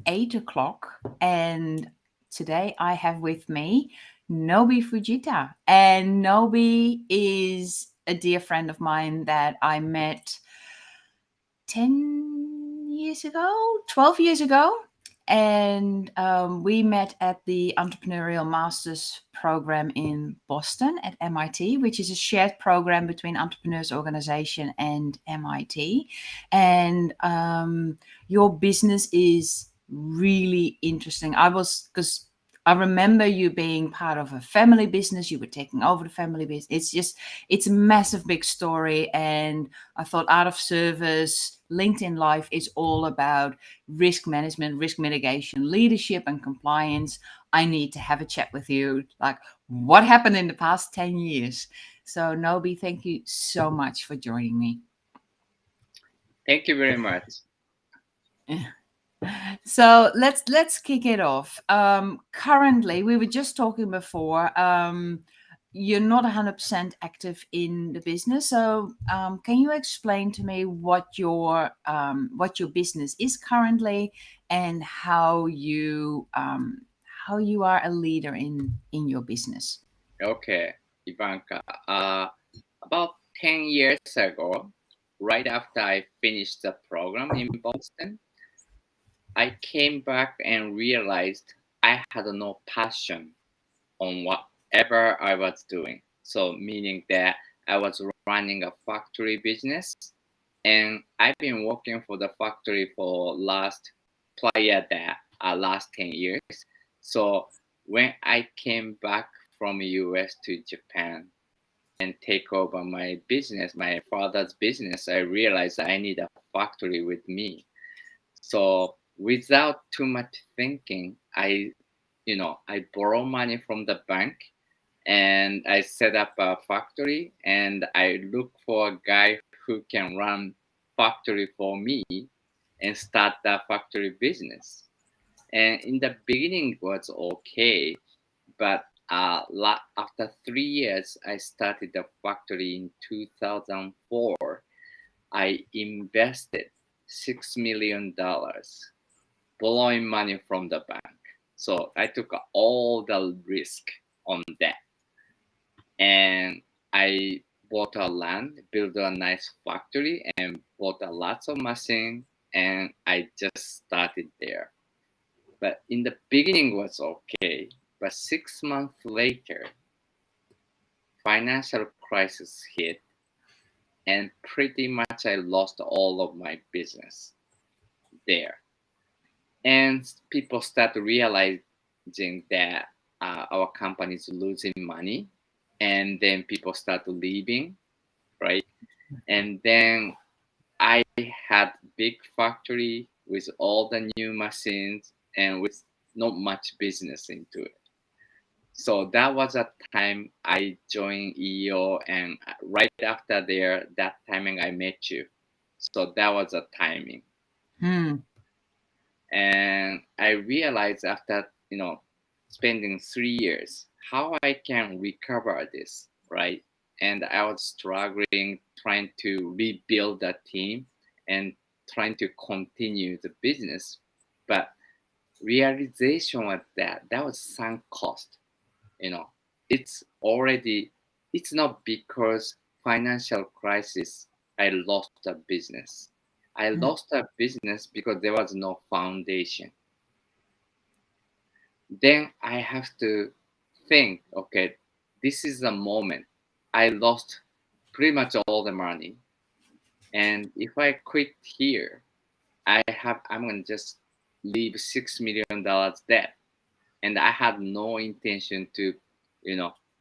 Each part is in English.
8 o'clock. And today I have with me Nobi Fujita. And Nobi is a dear friend of mine that I met 10 years ago, 12 years ago. And we met at the Entrepreneurial Masters program in Boston at MIT, which is a shared program between Entrepreneurs Organization and MIT. And your business is really interesting. Because I remember you being part of a family business, you were taking over the family business. It's a massive, big story. And I thought out of service, LinkedIn Live is all about risk management, risk mitigation, leadership, and compliance. I need to have a chat with you. Like, what happened in the past 10 years? So, Nobi, thank you so much for joining me. Thank you very much. So let's kick it off. Currently, we were just talking before. You're not 100% active in the business, so can you explain to me what your business is currently and how you are a leader in your business? Okay, Ivanka. About 10 years ago, right after I finished the program in Boston, I came back and realized I had no passion on whatever I was doing. So, meaning that I was running a factory business, and I've been working for the factory for last 10 years. So when I came back from US to Japan and take over my business, my father's business, I realized I need a factory with me. So without too much thinking, I borrow money from the bank and I set up a factory and I look for a guy who can run factory for me and start the factory business. And in the beginning it was okay, but after 3 years, I started the factory in 2004. I invested $6 million, borrowing money from the bank. So I took all the risk on that, and I bought a land, built a nice factory, and bought a lots of machine, and I just started there. But in the beginning was okay, but 6 months later, financial crisis hit, and pretty much I lost all of my business there. And people start realizing that our company is losing money, and then people start leaving, right? And then I had big factory with all the new machines and with not much business into it. So that was a time I joined EO, and right after there, that timing I met you. So that was a timing. Hmm. And I realized after, spending 3 years, how I can recover this, right? And I was struggling, trying to rebuild the team and trying to continue the business. But realization was that was sunk cost. you know it's not because financial crisis I lost a business. I lost a business because there was no foundation. Then I have to think, okay, this is the moment. I lost pretty much all the money, and if I quit here, I'm gonna just leave $6 million debt, and I had no intention to,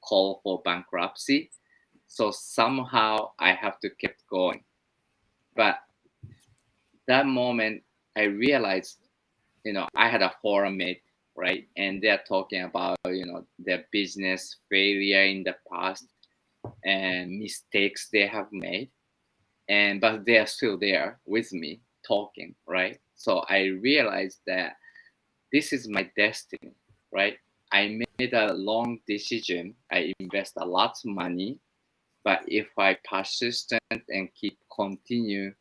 call for bankruptcy. So somehow I have to keep going. But that moment, I realized, I had a forum mate, right? And they're talking about, their business failure in the past and mistakes they have made. And but they are still there with me talking, right? So I realized that this is my destiny, right? I made a long decision. I invest a lot of money, but if I persistent and keep continue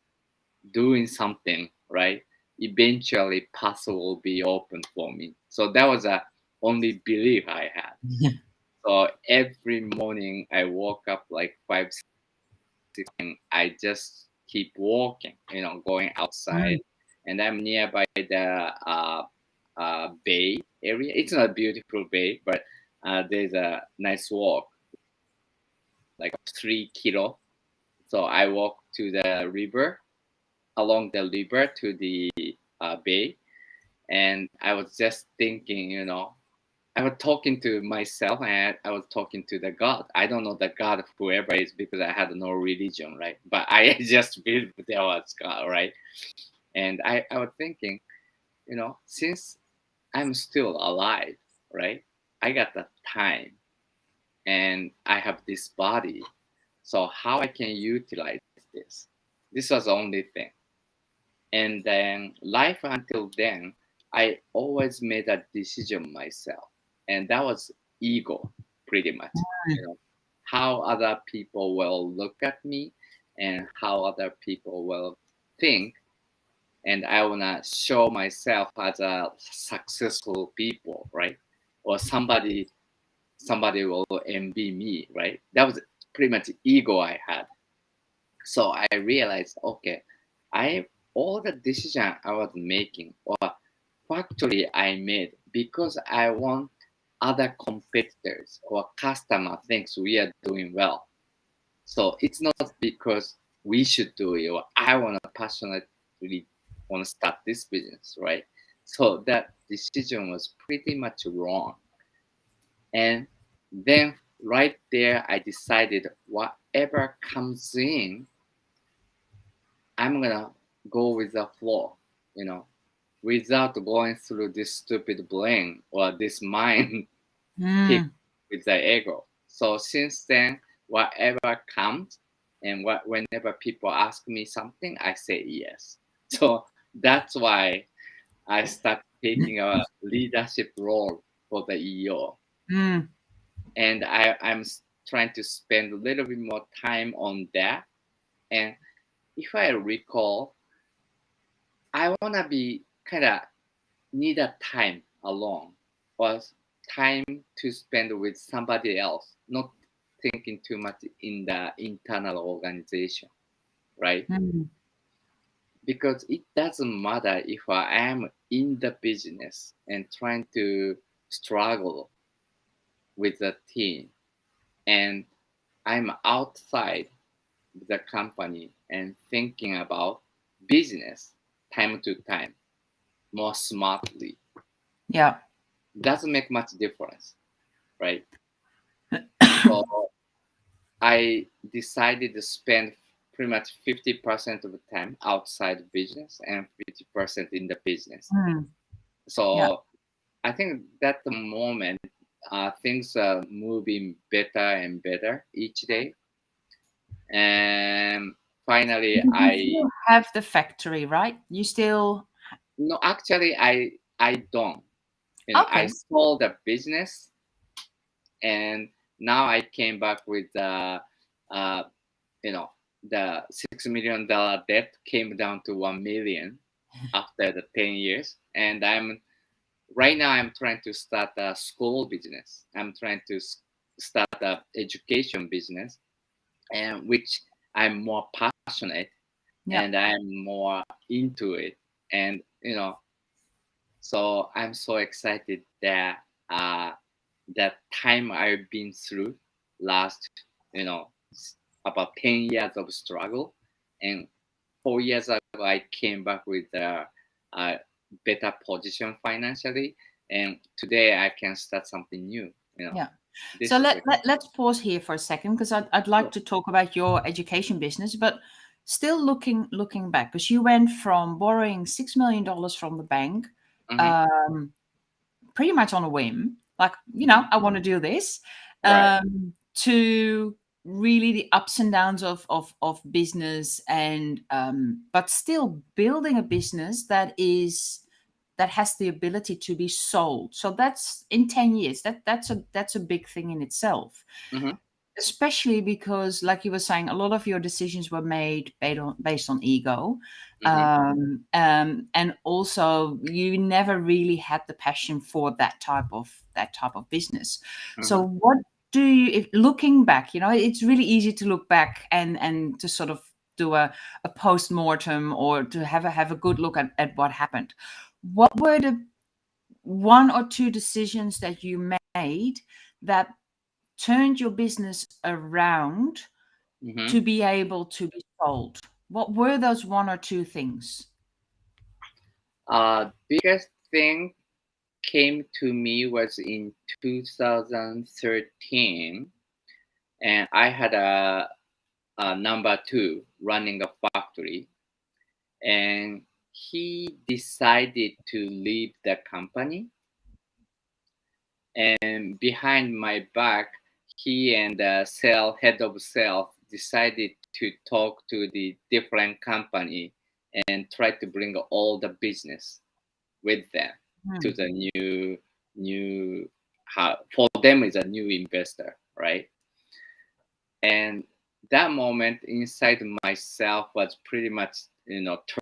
doing something, right, eventually path will be open for me. So that was a only belief I had. So every morning I woke up like 5, 6, and I just keep walking, going outside. Mm, And I'm nearby the bay area. It's not a beautiful bay, but there's a nice walk, like 3 kilo. So I walk to the river, along the river to the bay, and I was just thinking, I was talking to myself and I was talking to the God. I don't know the God, whoever is, because I had no religion, right? But I just believed there was God, right? And I was thinking, since I'm still alive, right? I got the time and I have this body. So how I can utilize this? This was the only thing. And then life until then, I always made a decision myself. And that was ego, pretty much. You know, how other people will look at me and how other people will think. And I wanna show myself as a successful people, right? Or somebody will envy me, right? That was pretty much ego I had. So I realized, okay, I all the decision I was making or factory I made because I want other competitors or customer thinks we are doing well. So it's not because we should do it or I want to passionately want to start this business, right? So that decision was pretty much wrong. And then right there, I decided whatever comes in, I'm gonna go with the flow, you know, without going through this stupid brain or this mind kick mm, with the ego. So since then, whatever comes and whenever people ask me something, I say yes. So that's why I start taking a leadership role for the EO. mm. And I'm trying to spend a little bit more time on that. And if I recall, I want to be kind of need a time alone or time to spend with somebody else, not thinking too much in the internal organization, right? Mm. Because it doesn't matter if I am in the business and trying to struggle with the team and I'm outside the company and thinking about business time to time more smartly. Yeah. Doesn't make much difference, right? So I decided to spend pretty much 50% of the time outside business and 50% in the business. Mm. Yeah. So I think that the moment things are moving better and better each day. And finally, But you still have the factory, right? You still. no, actually, I don't. I Okay. sold the business and now I came back with uh, you know the $6 million debt came down to 1 million after the 10 years, and I'm trying to start a school business. I'm trying to start a education business, and which I'm more passionate Yeah. and I'm more into it, and so I'm so excited that that time I've been through last, about 10 years of struggle. And 4 years ago, I came back with a better position financially. And today I can start something new. Yeah. So This is let's pause here for a second because I'd like to talk about your education business, but still looking back, because you went from borrowing $6 million from the bank, Mhm. um, pretty much on a whim, like, I want to do this, Right. to really the ups and downs of business, and but still building a business that has the ability to be sold. So that's in 10 years. That's a big thing in itself. Mhm. especially because, like you were saying, a lot of your decisions were made based on ego, Mm-hmm. and also you never really had the passion for that type of business. Mm-hmm. So, what do you, if looking back, it's really easy to look back and to sort of do a post mortem, or to have a good look at what happened. What were the one or two decisions that you made that turned your business around Mm-hmm. to be able to be sold? What were those one or two things? Biggest thing came to me was in 2013, and I had a number two running a factory, and he decided to leave the company. And behind my back, he and the head of sales decided to talk to the different company and try to bring all the business with them to Hmm. the new how for them is a new investor, right? And that moment inside myself was pretty much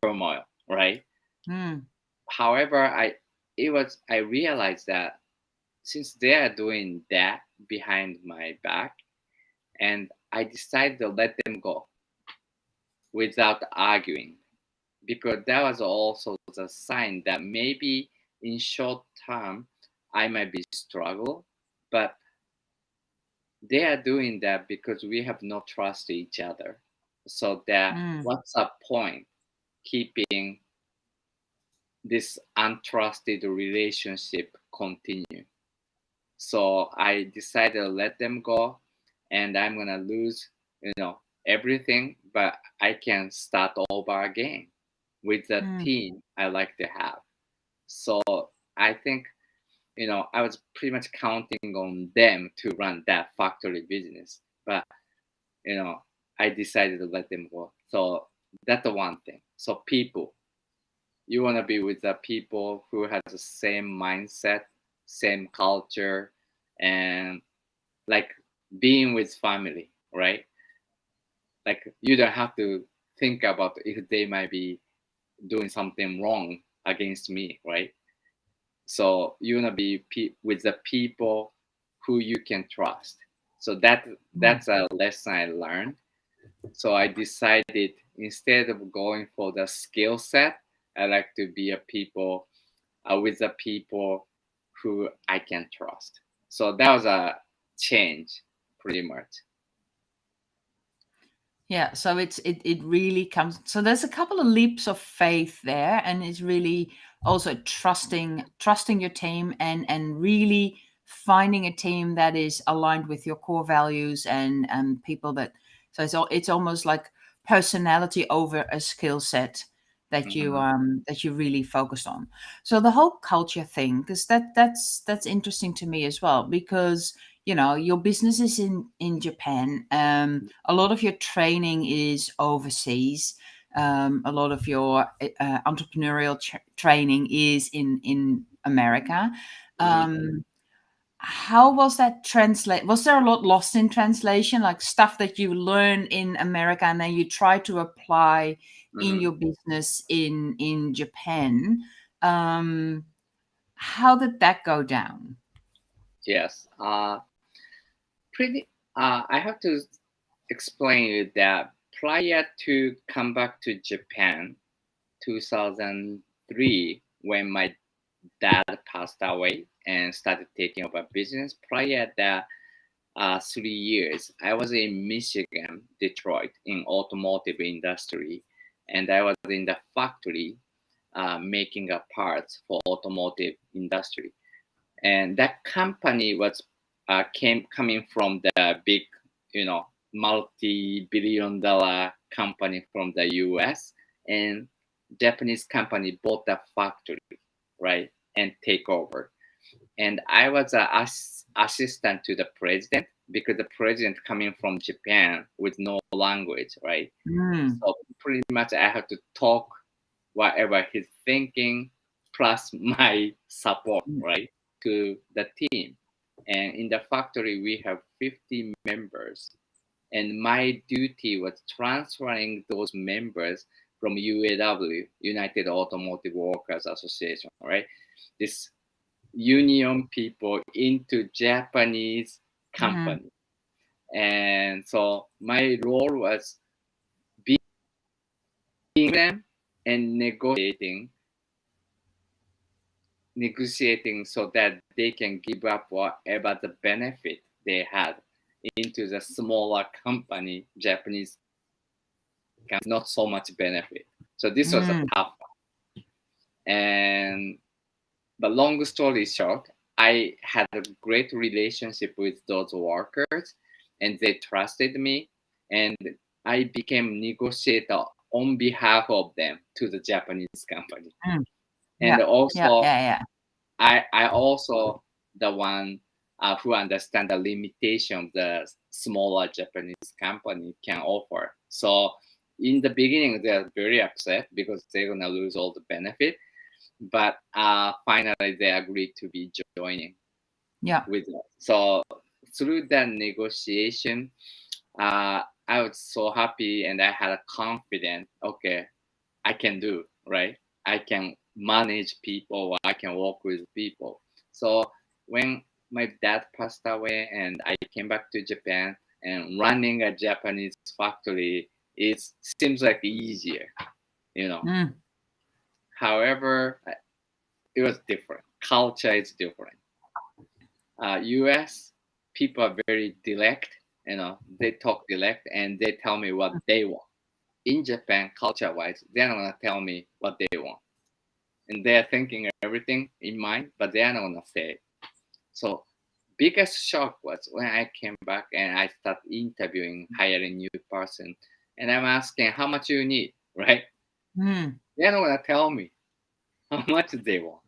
turmoil, right? Hmm. However, I realized that since they are doing that behind my back, and I decided to let them go without arguing, because that was also the sign that maybe in short term I might be struggle, but they are doing that because we have not trust each other. So that Hmm. what's the point keeping this untrusted relationship continue? So I decided to let them go, and I'm gonna lose, everything, but I can start over again with the Hmm. team I like to have. So I think, I was pretty much counting on them to run that factory business, but you know, I decided to let them go. So that's the one thing. So people, you wanna be with the people who has the same mindset, same culture, and like being with family, right? Like you don't have to think about if they might be doing something wrong against me, right? So you wanna be with the people who you can trust. So Hmm. that's a lesson I learned. So I decided instead of going for the skill set, I like to be a people with the people who I can trust. So that was a change, pretty much. Yeah, so it really comes. So there's a couple of leaps of faith there, and it's really also trusting your team, and really finding a team that is aligned with your core values, and people that. So it's almost like personality over a skill set that you Hmm. that you really focused on. So the whole culture thing, because that's interesting to me as well, because your business is in Japan. A lot of your training is overseas. A lot of your entrepreneurial training is in America. Hmm. um, how was that translate? Was there a lot lost in translation, like stuff that you learn in America and then you try to apply in Hmm. your business in Japan? um, how did that go down? Yes. Pretty. I have to explain you that prior to come back to Japan, 2003, when my dad passed away and started taking over business. Prior that 3 years, I was in Michigan, Detroit, in automotive industry, and I was in the factory making a parts for automotive industry. And that company was came coming from the big, multi-billion-dollar company from the U.S. and Japanese company bought the factory, right, and take over. And I was an assistant to the president because the president coming from Japan with no language, right? Mm, So pretty much I have to talk whatever he's thinking plus my support, mm, right, to the team. And in the factory, we have 50 members. And my duty was transferring those members from UAW, United Automotive Workers Association, right? This union people into Japanese Mm. company. And so my role was being them and negotiating so that they can give up whatever the benefit they had into the smaller company, Japanese company, not so much benefit. So this was a Mm. tough one. And but long story short, I had a great relationship with those workers and they trusted me and I became negotiator on behalf of them to the Japanese company. Mm. And Yeah. Yeah. also Yeah. Yeah. I also the one who understand the limitation the smaller Japanese company can offer. So in the beginning, they're very upset because they're gonna lose all the benefit. But finally, they agreed to be joining Yeah. with us. So through that negotiation, I was so happy and I had a confidence. Okay, I can do, right? I can manage people, I can work with people. So when my dad passed away and I came back to Japan and running a Japanese factory, it seems like easier, you know. Mm. However, it was different. Culture is different. US people are very direct, you know, they talk direct and they tell me what they want. In Japan, culture wise, they're not gonna tell me what they want. And they're thinking everything in mind, but they're not gonna say it. So biggest shock was when I came back and I start interviewing, hiring new person, and I'm asking how much you need, right? Mm. They're not gonna tell me how much they want.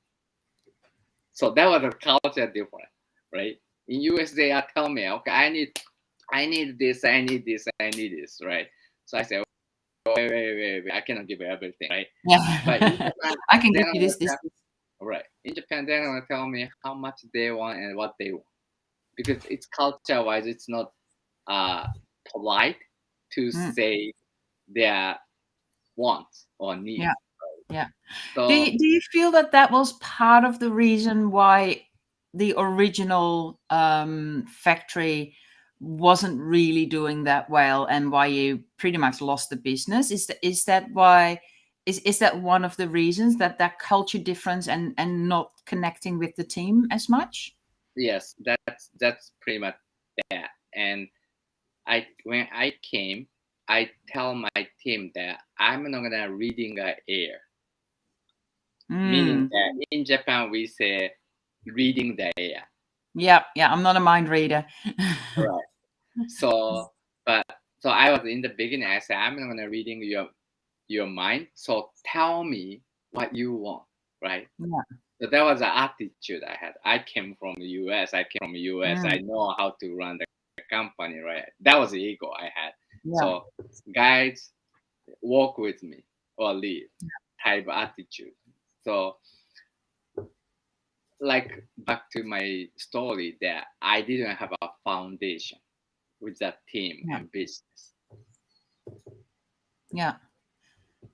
So that was a culture difference, right? In US they are telling me, okay, I need this, I need this, I need this, right? So I say, wait, I cannot give you everything, right? But in Yeah. Japan, I can they're give not you gonna this, this, tell, this. right. In Japan, they're gonna tell me how much they want and what they want because it's culture wise, it's not uh, polite to Mm. say their wants or Yeah. needs. Yeah. So Do you feel that that was part of the reason why the original factory wasn't really doing that well, and why you pretty much lost the business? Is that why? Is that one of the reasons, that that culture difference and not connecting with the team as much? yes, that's pretty much that. And I when I came, I tell my team that I'm not gonna reading a air, meaning Mm. that in Japan we say reading the air. Yeah, yeah. I'm not a mind reader. Right. So, but so I was in the beginning. I said I'm not gonna reading your mind. So tell me what you want, right? Yeah. So that was the attitude I had. I came from the US. I came from the US. I Mm. know how to run the company, right? That was the ego I had. Yeah. So guys, walk with me or leave type attitude. So like back to my story that I didn't have a foundation with that team Yeah. and business. Yeah.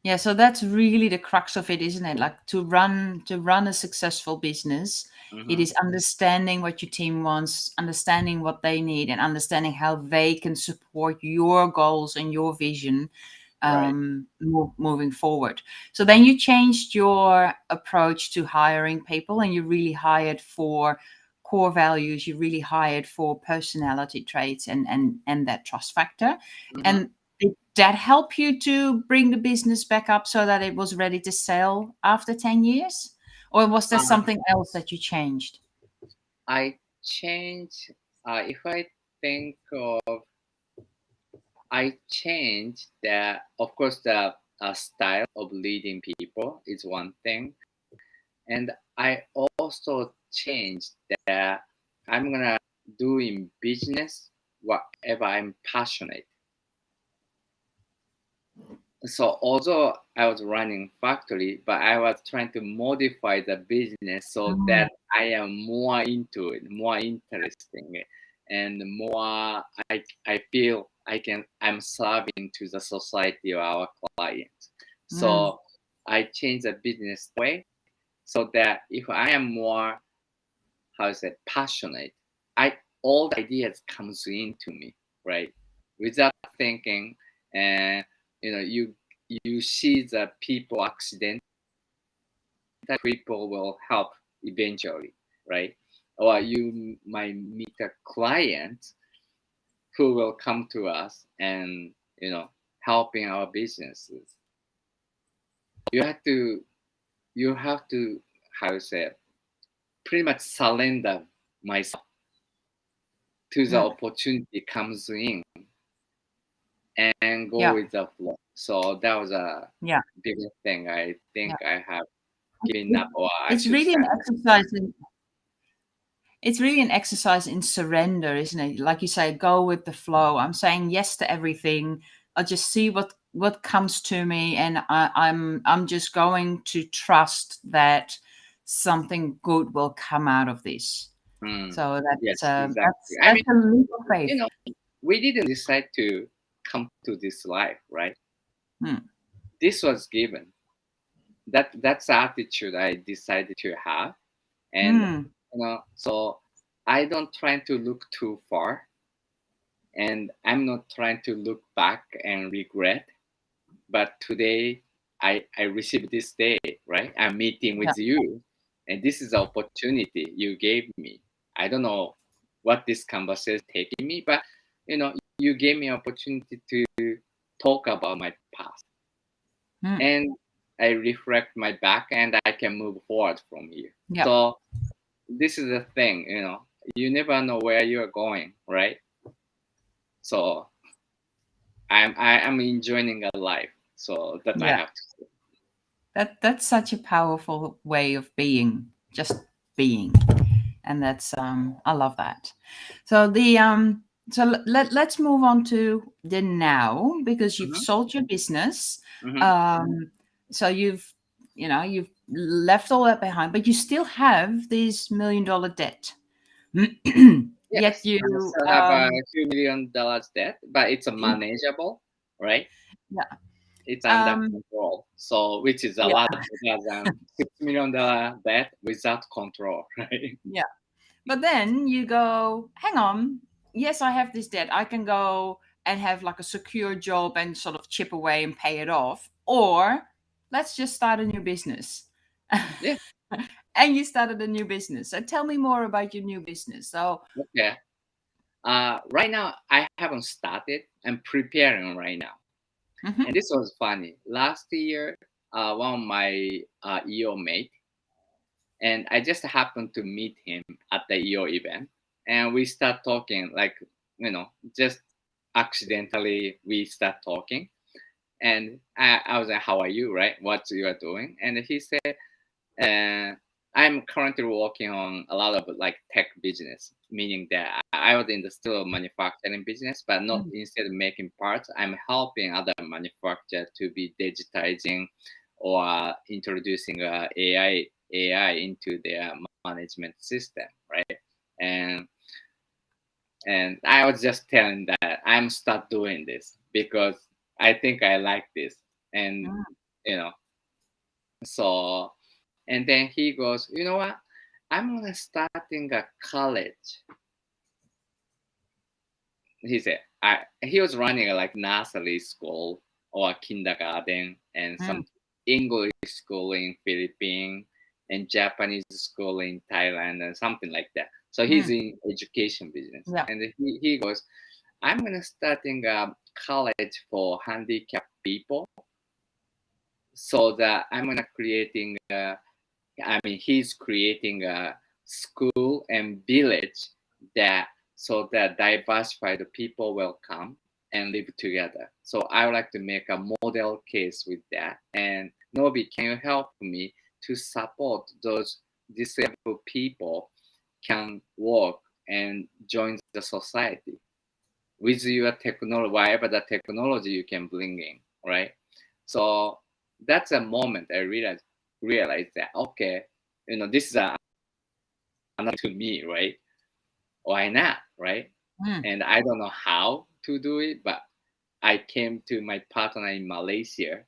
Yeah, so that's really the crux of it, isn't it? Like, to run a successful business, it Mm-hmm. is understanding what your team wants, understanding what they need, and understanding how they can support your goals and your vision, Right. moving forward. So then you changed your approach to hiring people, and you really hired for core values. You really hired for personality traits and that trust factor. Mm-hmm. And did that help you to bring the business back up so that it was ready to sell after 10 years? Or was there Uh, something else that you changed? I change. If I think of, I change that. Of course, the style of leading people is one thing, and I also changed that. I'm gonna do in business whatever I'm passionate. So although I was running factory, but I was trying to modify the business so Mm, that I am more into it, more interesting, and more I feel I'm serving to the society of our clients. mm, So I changed the business way so that if I am more, how is it, passionate, I all the ideas comes into me, right? Without thinking, and you see the people accident, that people will help eventually, right? Or you might meet a client who will come to us and helping our businesses. You have to you have to how to say it, pretty much surrender myself to the mm. opportunity comes in and go Yeah, with the flow. So that was a yeah, biggest thing I yeah. think I have given It- up, or I It's should really say. an exercise in surrender, isn't it? Like you say, go with the flow. I'm saying yes to everything. I'll just see what comes to me, and I'm just going to trust that something good will come out of this. Hmm. So Yes, exactly. I that's mean, a leap of you faith. know, we didn't decide to come to this life, right? Hmm. This was given. That's the attitude I decided to have, and Hmm. so I don't try to look too far, and I'm not trying to look back and regret. But today, I received this day, right? I'm meeting Yeah, with you, and this is the opportunity you gave me. I don't know what this conversation is taking me, but you gave me opportunity to talk about my past, hmm. and I reflect my back, and I can move forward from here. Yeah, So this is the thing, you never know where you are going, right? So I'm enjoying a life. So that I yeah. have to say. That's such a powerful way of being, just being. And that's I love that. So let's move on to the now, because you've Hmm. sold your business. Hmm. um so you've left all that behind, but you still have this $1 million debt. Yet Yes, you I still have a few $1 million debt, but it's a in- manageable, right? yeah, It's under um control. So, which is a yeah, lot better than $6 million debt without control, right? yeah. But then you go, hang on, yes, I have this debt. I can go and have like a secure job and sort of chip away and pay it off. Or let's just start a new business. Yeah. And you started a new business. So tell me more about your new business. So, Okay. Right now, I haven't started. I'm preparing right now. mhm, And this was funny. Last year, one of my EO mate, and I just happened to meet him at the EO event, and we start talking like just accidentally we start talking, and I was like, "How are you? Right? What you are doing?" And he said, "I'm currently working on a lot of like tech business, meaning that I was in the still manufacturing business, but not mm, instead of making parts, I'm helping other manufacturers to be digitizing or introducing AI into their management system, right?" And I was just telling that I'm start doing this because I think I like this, and mm, you know, so and then he goes, "You know what? I'm gonna starting a college." He said, he was running a like nursery school or kindergarten and mm, some English school in Philippines and Japanese school in Thailand and something like that. So he's mm. in education business, Yeah. and he goes, "I'm gonna starting a college for handicapped people, so that I'm gonna creating he's creating a school and village that so that diversified people will come and live together. So I would like to make a model case with that. And Nobi, can you help me to support those disabled people can work and join the society with your technology, whatever the technology you can bring in, right? So that's a moment I realized that, okay, this is another to me, right? Why not, right? Mm. And I don't know how to do it, but I came to my partner in Malaysia,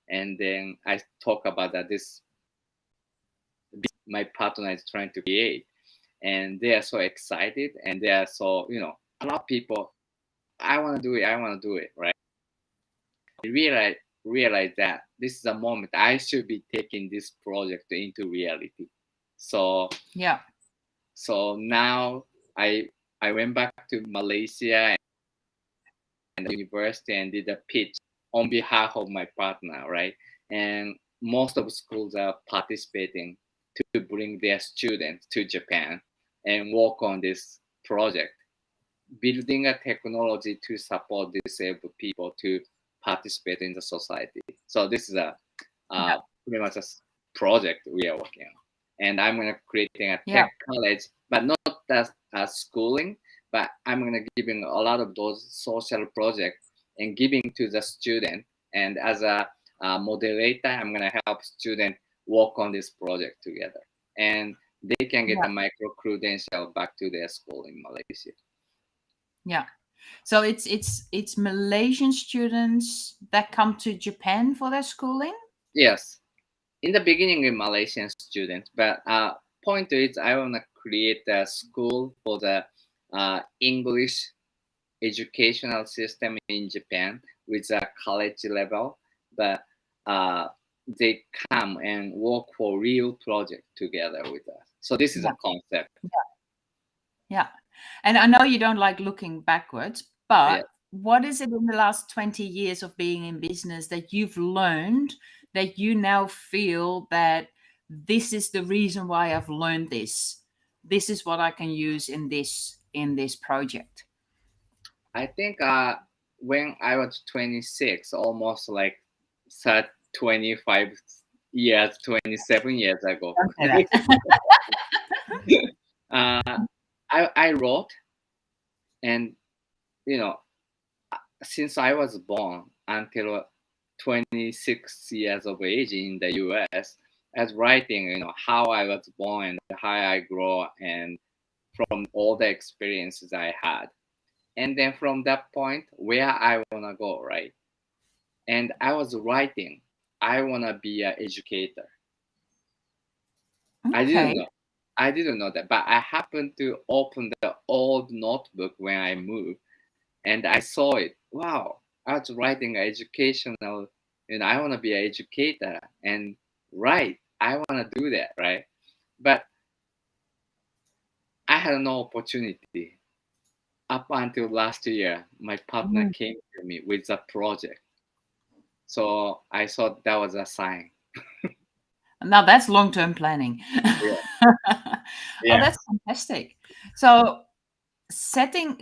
and then I talk about that this my partner is trying to create, and they are so excited, and they are so, a lot of people, I want to do it, I want to do it, right? I realize that this is a moment I should be taking this project into reality. So Yeah. so now I went back to Malaysia and the university and did a pitch on behalf of my partner, right? And most of schools are participating to bring their students to Japan and work on this project, building a technology to support disabled people to participate in the society. So this is a Yeah. pretty much a project we are working on. And I'm going to creating a Yeah. tech college, but not as schooling, but I'm going to giving a lot of those social projects and giving to the student. And as a moderator, I'm going to help students work on this project together. And they can get Yeah. a micro credential back to their school in Malaysia. Yeah. So it's Malaysian students that come to Japan for their schooling. Yes, in the beginning, a Malaysian student, but point is I want to create a school for the English educational system in Japan with a college level, but they come and work for real project together with us. So this is a Yeah. concept. Yeah. And I know you don't like looking backwards, Yeah. but what is it in the last 20 years of being in business that you've learned that you now feel that this is the reason why I've learned this? This is what I can use in this project. I think when I was 26, almost like 25 years, 27 years ago, Don't say that. uh, I wrote, and you know since I was born until 26 years of age in the US, as writing, how I was born and how I grow, and from all the experiences I had. And then from that point, where I want to go, right? And I was writing, I want to be an educator. I didn't Okay. know. I didn't know that, but I happened to open the old notebook when I moved, and I saw it. Wow, I was writing educational, and I want to be an educator. And right, I want to do that, right? But I had no opportunity. Up until last year, my partner Mm. came to me with a project. So I thought that was a sign. Now that's long-term planning. Yeah. Oh, Yeah. that's fantastic. So setting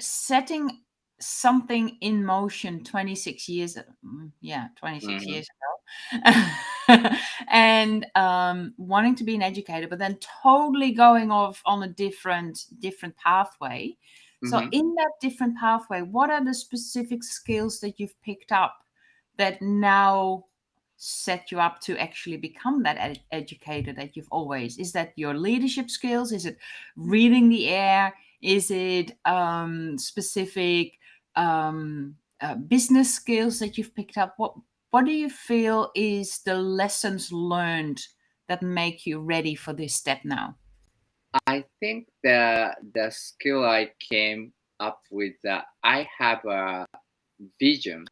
something in motion 26 years, 26 Hmm. years ago, and wanting to be an educator, but then totally going off on a different pathway. So Hmm. in that different pathway, what are the specific skills that you've picked up that now set you up to actually become that educator that you've always? Is that your leadership skills? Is it reading the air? Is it specific business skills that you've picked up? What do you feel is the lessons learned that make you ready for this step now? I think the skill I came up with, that I have a vision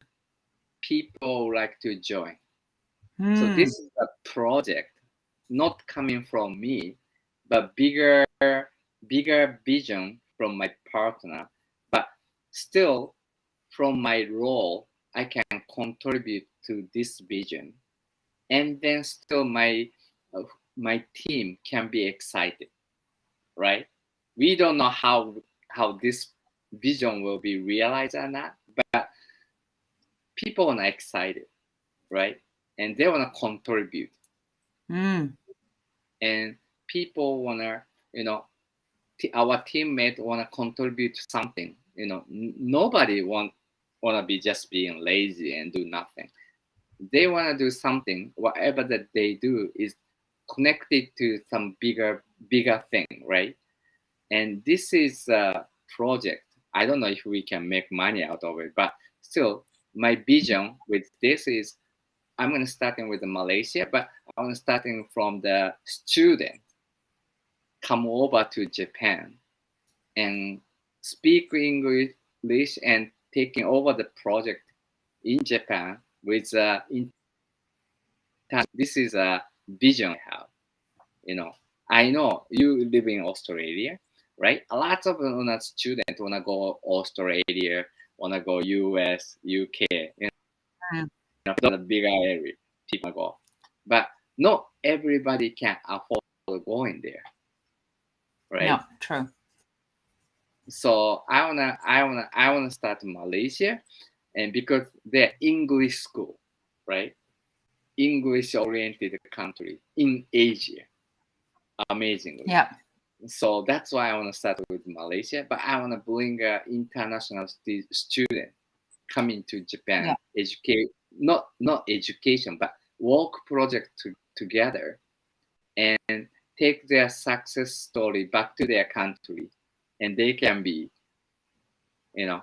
people like to join. So Hmm. this is a project not coming from me, but bigger vision from my partner. But still, from my role, I can contribute to this vision, and then still my team can be excited, right? We don't know how this vision will be realized or not, but people are excited, right? And they want to contribute, Hmm. and people want to, our teammate want to contribute to something. Nobody want to be just being lazy and do nothing. they want to do something, whatever that they do is connected to some bigger thing, right? And this is a project. I don't know if we can make money out of it, but still, my vision with this is I'm going to starting with Malaysia, but I'm going to starting from the student come over to Japan and speak English and taking over the project in Japan with this is a vision I have. You know, I know you live in Australia, right? A lot of students wanna go Australia, wanna go US, UK, Mm. the bigger area people go, but not everybody can afford going there, right? Yeah, true. So I wanna start in Malaysia, and because they're English school, right? English oriented country in Asia, amazingly. Yeah, So that's why I want to start with Malaysia, but I want to bring international student coming to yeah, Japan, educate not education, but work project together and take their success story back to their country, and they can be, you know,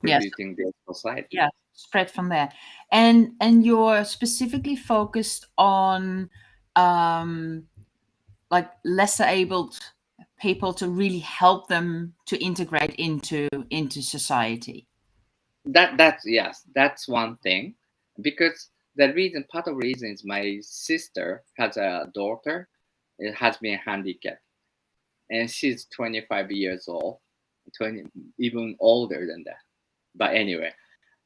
yes, contributing their society. yeah. Spread from there, and you're specifically focused on um, like lesser abled people to really help them to integrate into society. That's yes, that's one thing, because the reason part of the reason is my sister has a daughter, it has been handicapped, and she's 25 years old, 20 even older than that. But anyway,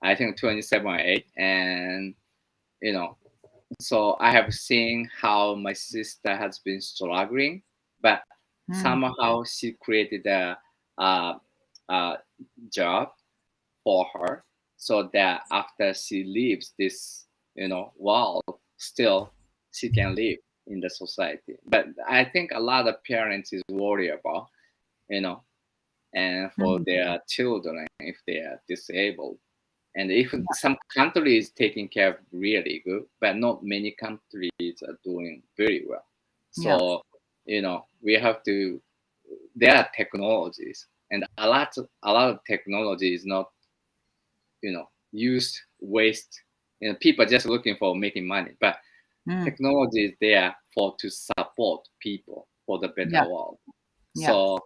I think 27 or 8, and you know, so I have seen how my sister has been struggling, but Mm, somehow she created a, a job for her, so that after she leaves this, world, still she can live in the society. But I think a lot of parents is worried about, you know and for mm, their children if they are disabled. And if yeah, some countries taking care of really good, but not many countries are doing very well. yeah, So, we have to. There are technologies, and a lot of technology is not, used waste. People are just looking for making money, but mm, technology is there for to support people for the better yeah, world. yeah, So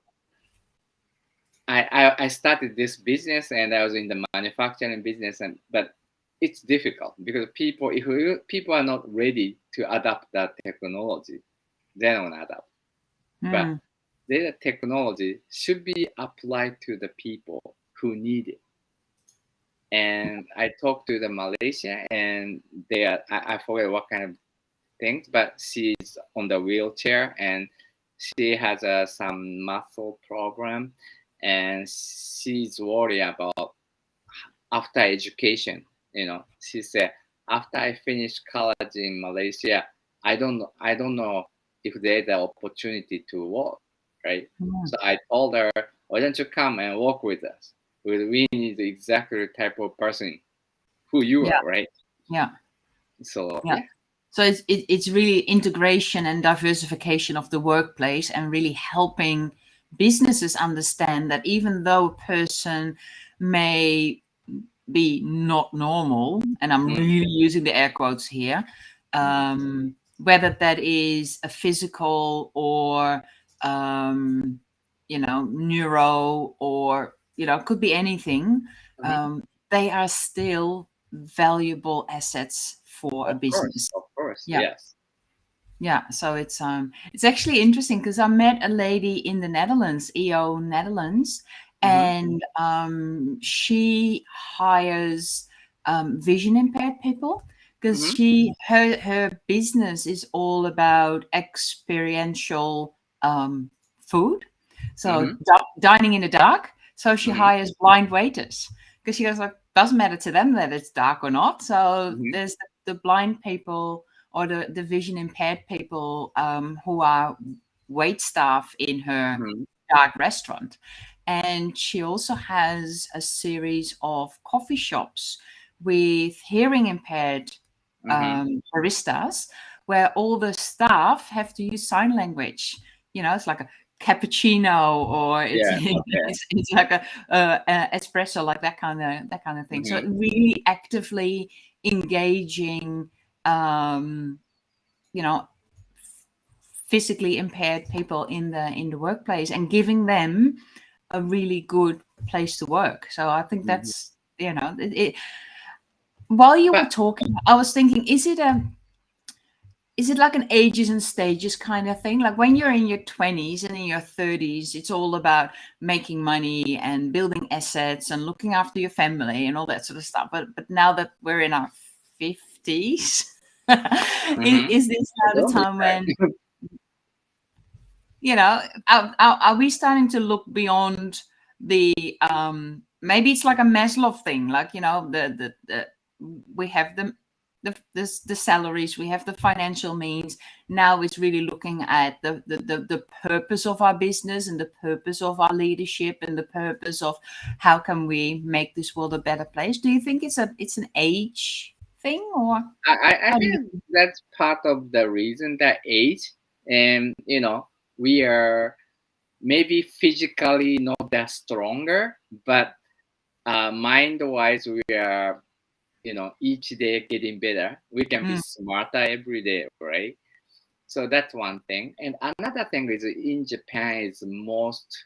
I started this business, and I was in the manufacturing business, but it's difficult because people are not ready to adapt that technology, they don't adapt. But mm, the technology should be applied to the people who need it. And I talked to the Malaysia, and I forget what kind of things, but she's on the wheelchair, and she has some muscle problem, and she's worried about after education. She said, after I finish college in Malaysia, I don't know if there's the opportunity to work, right? mm, So I told her, why don't you come and work with us? We need the exactly type of person who you yeah, are, right? yeah, So yeah. yeah. So it's really integration and diversification of the workplace, and really helping businesses understand that even though a person may be not normal, and I'm Mm, really using the air quotes here, mm, whether that is a physical or um, neuro, or could be anything, mhm. they are still valuable assets for a business. Of course, Yeah, yes. yeah. So it's actually interesting because I met a lady in the Netherlands, EO Netherlands, Hmm. and she hires vision impaired people because Hmm. her business is all about experiential food, so Hmm. dining in the dark. So she Hmm. hires blind waiters because she goes like, doesn't matter to them that it's dark or not. So Hmm. there's the blind people or the vision impaired people who are wait staff in her Hmm. dark restaurant. And she also has a series of coffee shops with hearing impaired Mm-hmm. baristas, where all the staff have to use sign language. It's like a cappuccino, or it's Yeah. Okay. it's like a espresso, like that kind of thing. So Mm-hmm. really actively engaging, um, you know, physically impaired people in the workplace, and giving them a really good place to work. So I think Mm-hmm. that's, while you were But talking, I was thinking, is it like an ages and stages kind of thing? Like when you're in your 20s and in your 30s, it's all about making money and building assets and looking after your family and all that sort of stuff. But now that we're in our 50s, mm-hmm. is this now the Don't be time when, shy. are we starting to look beyond the, maybe it's like a Maslow thing, like, the we have the salaries, we have the financial means. Now it's really looking at the purpose of our business, and the purpose of our leadership, and the purpose of how can we make this world a better place. Do you think it's an age thing, or I how do you think that's part of the reason that age, and we are maybe physically not that stronger, but mind wise we are each day getting better. We can be mm, smarter every day, right? So that's one thing. And another thing is in Japan is most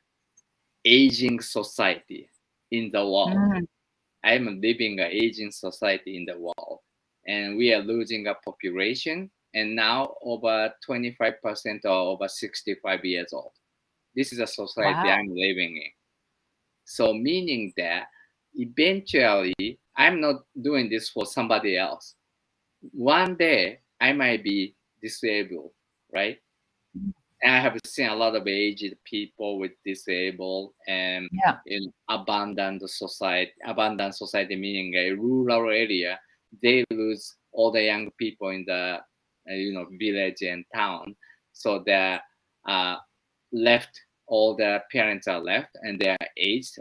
aging society in the world. mm, I'm living an aging society in the world, and we are losing a population. And now over 25% are over 65 years old. This is a society wow, I'm living in. So meaning that eventually I'm not doing this for somebody else. One day I might be disabled, right? And I have seen a lot of aged people with disabled and yeah, in abandoned society meaning a rural area. They lose all the young people in the village and town, so they're uh, left. All the parents are left, and they are aged,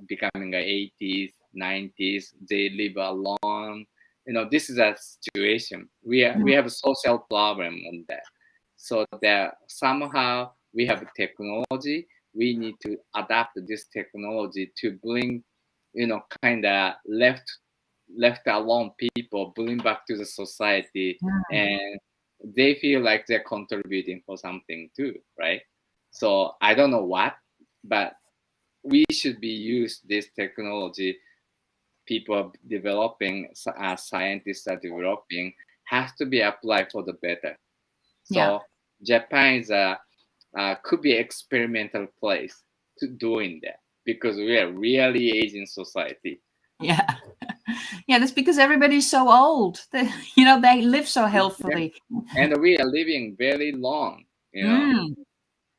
becoming 80s, 90s. They live alone. This is a situation. We mm, have a social problem on that. So that somehow we have technology. We need to adapt this technology to bring, kind of left alone people, bring back to the society, mm, and they feel like they're contributing for something too, right? So I don't know what, but we should be use this technology. People are developing, scientists are developing, has to be applied for the better. yeah. So Japan is a could be experimental place to doing that because we are really aging society. Yeah. Yeah, that's because everybody's so old. They live so And, healthfully. and we are living very long, Mm,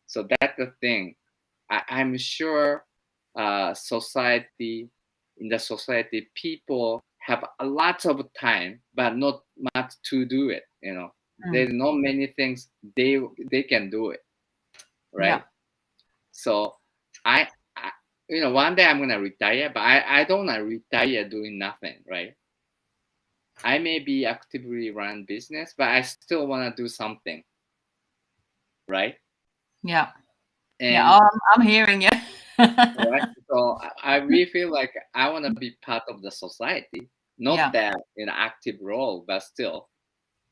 So that's the thing. I'm sure society in the society people have a lot of time but not much to do it. mm, There's not many things they can do it, yeah. right? So I one day I'm gonna retire, but I don't wanna retire doing nothing, right? I may be actively run business, but I still wanna do something, right? Yeah. Yeah. And Oh, I'm hearing you. right, so we feel like I wanna be part of the society, not Yeah. that in an active role, but still.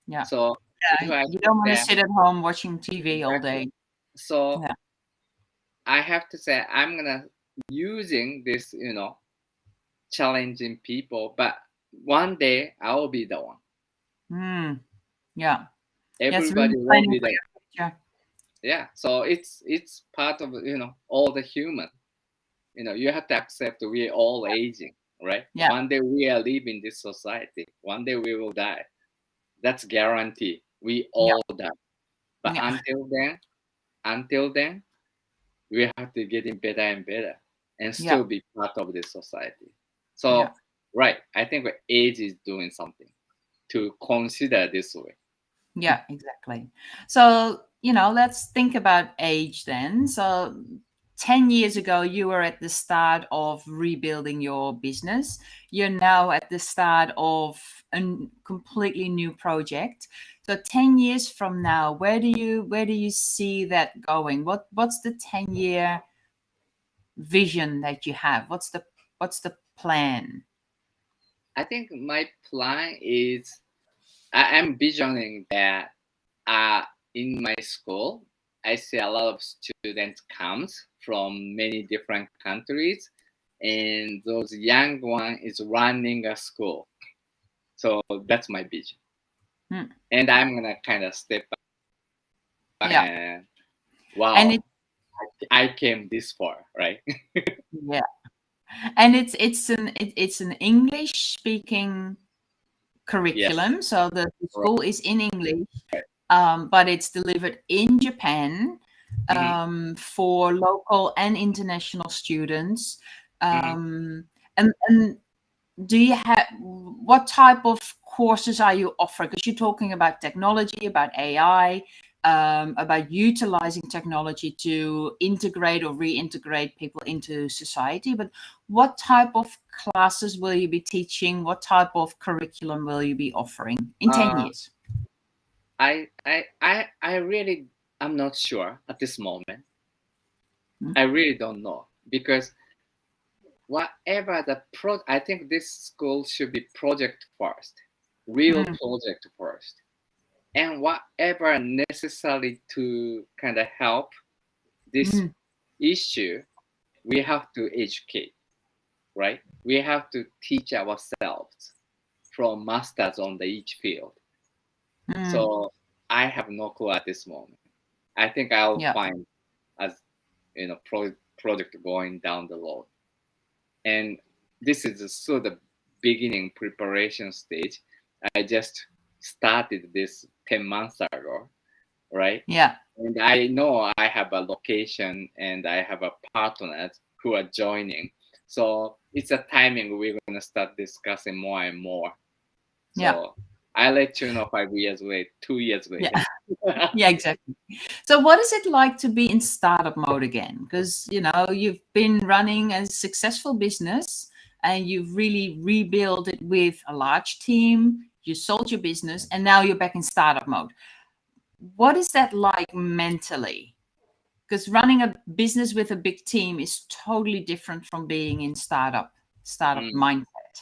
Yeah. So if Yeah. I You don't want to say sit at home watching TV all exactly, day. so Yeah. I have to say I'm gonna using this, challenging people, but one day I will be the one. Mm, yeah. Yeah. It's really Everybody will planning be for the your future. yeah. So it's part of all the human. You have to accept we're all aging, right? Yeah. One day we are leaving this society. One day we will die. That's guarantee. We Yeah. all die. But Yeah. until then, we have to getting better and better, and Yeah. still be part of this society. Yeah. So right, I think age is doing something to consider this way. Yeah. Exactly. So, let's think about age then. So 10 years ago, you were at the start of rebuilding your business. You're now at the start of a completely new project. So 10 years from now, where do you see that going? What's the 10-year vision that you have? What's the plan? I think my plan is I'm visioning that in my school, I see a lot of students comes from many different countries, and those young one is running a school. So that's my vision, and I'm gonna kind of step back Yeah. and And wow, it, I came this far, right? yeah. And it's an English speaking Yes, curriculum. So the right. school is in English, but it's delivered in Japan Hmm. for local and international students. Hmm. And do you have, what type of courses are you offering? Because you're talking about technology, about AI, about utilizing technology to integrate or reintegrate people into society. But what type of classes will you be teaching? What type of curriculum will you be offering in 10 Uh, years? I really I'm not sure at this moment. Mm. I really don't know because whatever the I think this school should be project first, real Mm. project first, and whatever necessary to kind of help this Mm. issue, we have to educate, right? We have to teach ourselves from masters on the each field. Mm. So I have no clue at this moment. I think I'll Yeah. find as project going down the road. And this is so the beginning preparation stage. I just started this 10 months ago, right? Yeah. And I know I have a location and I have a partners who are joining. So it's a timing we're going to start discussing more and more. Yeah. So I'll let you know 5 years later, 2 years Yeah. later. Yeah, exactly. So what is it like to be in startup mode again? Because, you've been running a successful business and you've really rebuilt it with a large team. You sold your business and now you're back in startup mode. What is that like mentally? Because running a business with a big team is totally different from being in startup Mm. mindset.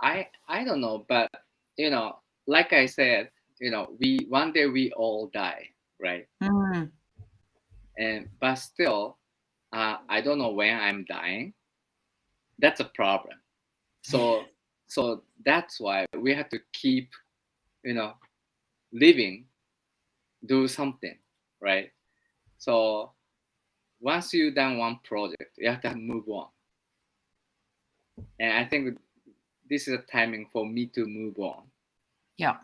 I, I don't know, but like I said, we one day we all die, right? Mm. And but still, I don't know when I'm dying. That's a problem. So that's why we have to keep, you know, living, do something, right? So once you done one project, you have to move on. And I think this is a timing for me to move on, Yeah.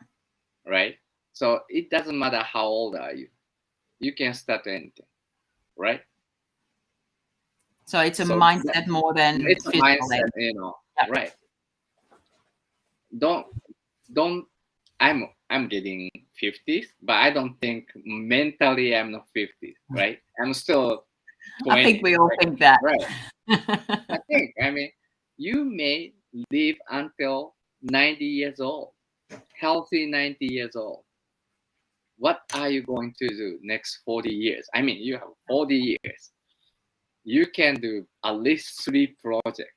right? So it doesn't matter how old are you. You can start anything, right? So it's a So mindset more than it's a physical mindset, then. Yeah. right? Don't don't. I'm getting 50s, but I don't think mentally I'm not 50s, right? I'm still I think 20s, we all think that. right? I think you may live until 90 years old, healthy 90 years old. What are you going to do next 40 years? You have 40 years. You can do at least 3 projects,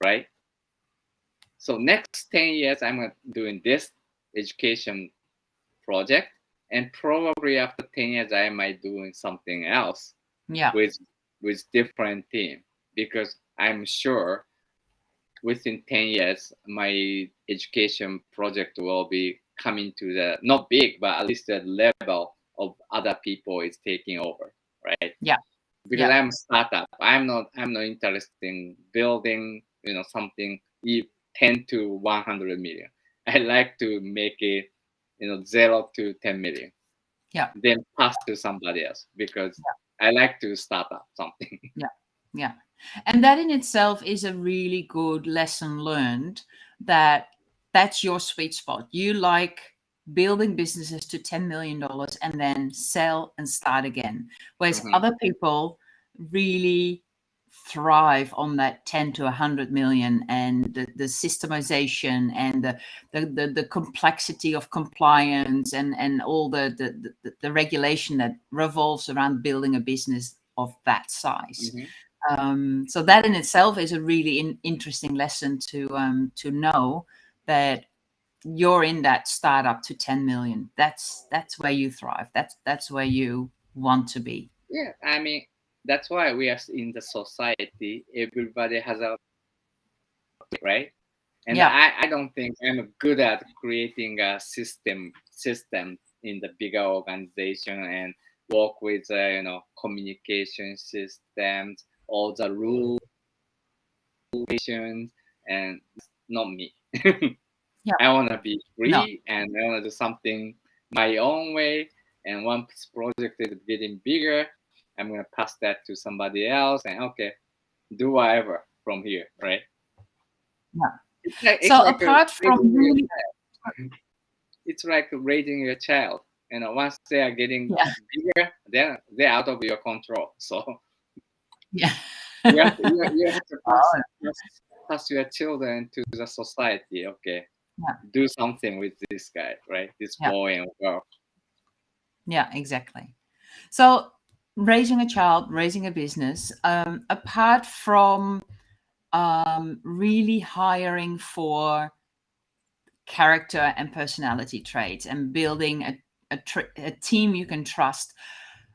right? So next 10 years, I'm doing this education project, and probably after 10 years, I might doing something else Yeah. with different team because I'm sure within 10 years, my education project will be coming to the not big, but at least the level of other people is taking over, right? Yeah. Because Yeah. I'm a startup. I'm not interested in building, something 10 to 100 million. I like to make it, 0 to 10 million, Yeah. then pass to somebody else because I like to start up something. Yeah. Yeah. And that in itself is a really good lesson learned, that that's your sweet spot. You like building businesses to $10 million and then sell and start again. Whereas Mhm. other people really thrive on that 10 to 100 million, and the systemization and the complexity of compliance and all the regulation that revolves around building a business of that size. Mhm. So that in itself is a really interesting lesson to know that you're in that startup to 10 million. That's where you thrive. That's where you want to be. Yeah, I mean, that's why we are in the society. Everybody has a right, and Yeah, I don't think I'm good at creating a system in the bigger organization and work with communication systems, all the rules, and not me. yeah, I want to be no, free and I want to do something my own way. And once project is getting bigger, I'm gonna pass that to somebody else and okay, do whatever from here, right? yeah. It's So like apart from raising your really, child. It's like raising your child. Once they are getting yeah, bigger, then they're out of your control. So yeah. you have to Oh, pass your children to the society. Okay, yeah, do something with this guy, right? This yeah, boy and girl. yeah, exactly. So raising a child, raising a business, apart from really hiring for character and personality traits and building a team you can trust,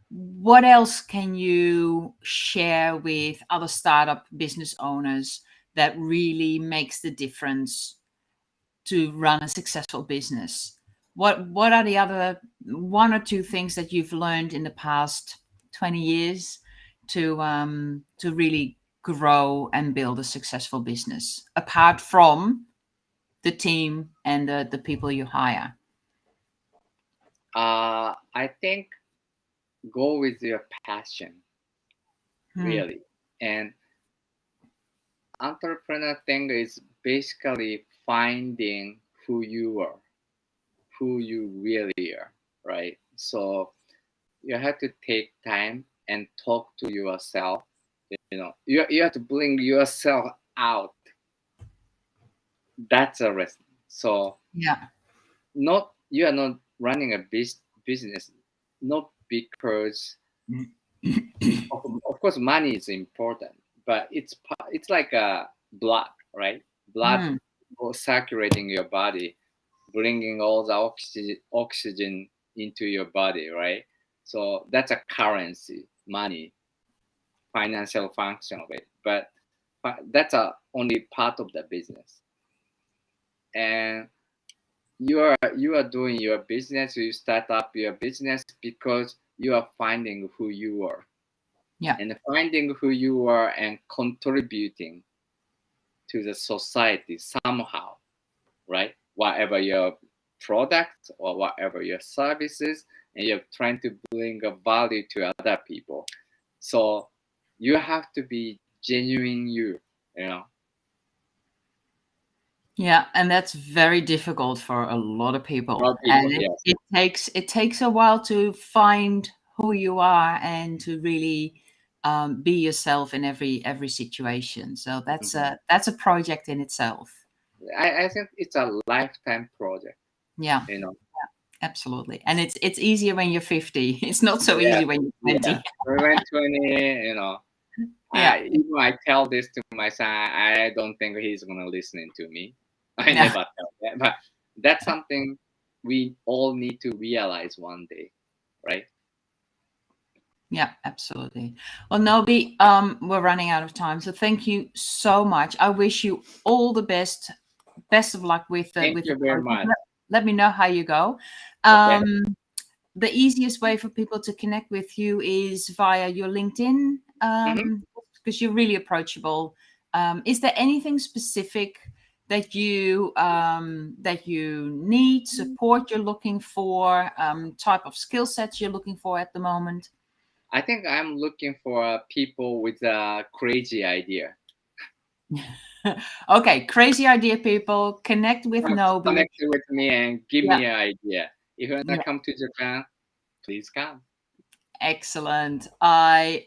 what else can you share with other startup business owners that really makes the difference to run a successful business? What are the other one or two things that you've learned in the past 20 years to really grow and build a successful business apart from the team and the people you hire? I think go with your passion, Hmm. really. And entrepreneur thing is basically finding who you are, who you really are, right? So you have to take time and talk to yourself. You have to bring yourself out. That's a risk. So Yeah. not you are not running a business, not because of course money is important, but it's like a blood, right? Blood Mm. circulating your body, bringing all the oxygen into your body, right? So that's a currency, money, financial function of it. But that's a only part of the business. And you are doing your business. You start up your business because you are finding who you are, Yeah. and finding who you are and contributing to the society somehow, right? Whatever your product or whatever your services, and you're trying to bring a value to other people. So you have to be genuine you. Yeah, and that's very difficult for a lot of people. For people, And yes. it takes a while to find who you are and to really be yourself in every situation. So Mhm. that's a project in itself. I think it's a lifetime project, Yeah, you know. absolutely. And it's easier when you're 50. It's not so Yeah, easy when you're yeah. 20. We went 20. Yeah, Even I tell this to my son, I don't think he's gonna listen to me. I yeah, never tell that, but that's something we all need to realize one day, right? yeah, absolutely. Well, Nobi, we're running out of time, so thank you so much. I wish you all the best of luck Thank with the you very project. much. Let me know how you go. Okay. Um, the easiest way for people to connect with you is via your LinkedIn, Hmm. because you're really approachable. Is there anything specific that you need support you're looking for, type of skill sets you're looking for at the moment? I think I'm looking for people with a crazy idea. Okay, crazy idea, people. Connect with Come Nobi. connect with me and give Yeah, me an idea. If you wanna yeah, come to Japan, please come. excellent. I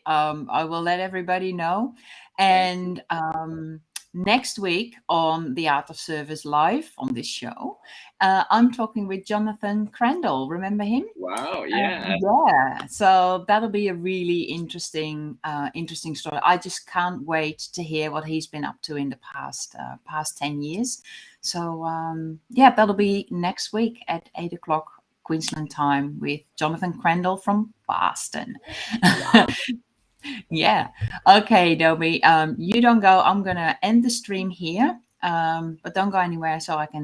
will let everybody know. Thank you. And next week on the Art of Service Live on this show, I'm talking with Jonathan Crandall. Remember him? Wow, yeah. Yeah, so that'll be a really interesting story. I just can't wait to hear what he's been up to in the past 10 years. So yeah, that'll be next week at 8 o'clock Queensland time with Jonathan Crandall from Boston. Wow. Yeah. Okay, Nobi. You don't go. I'm gonna end the stream here. But don't go anywhere so I can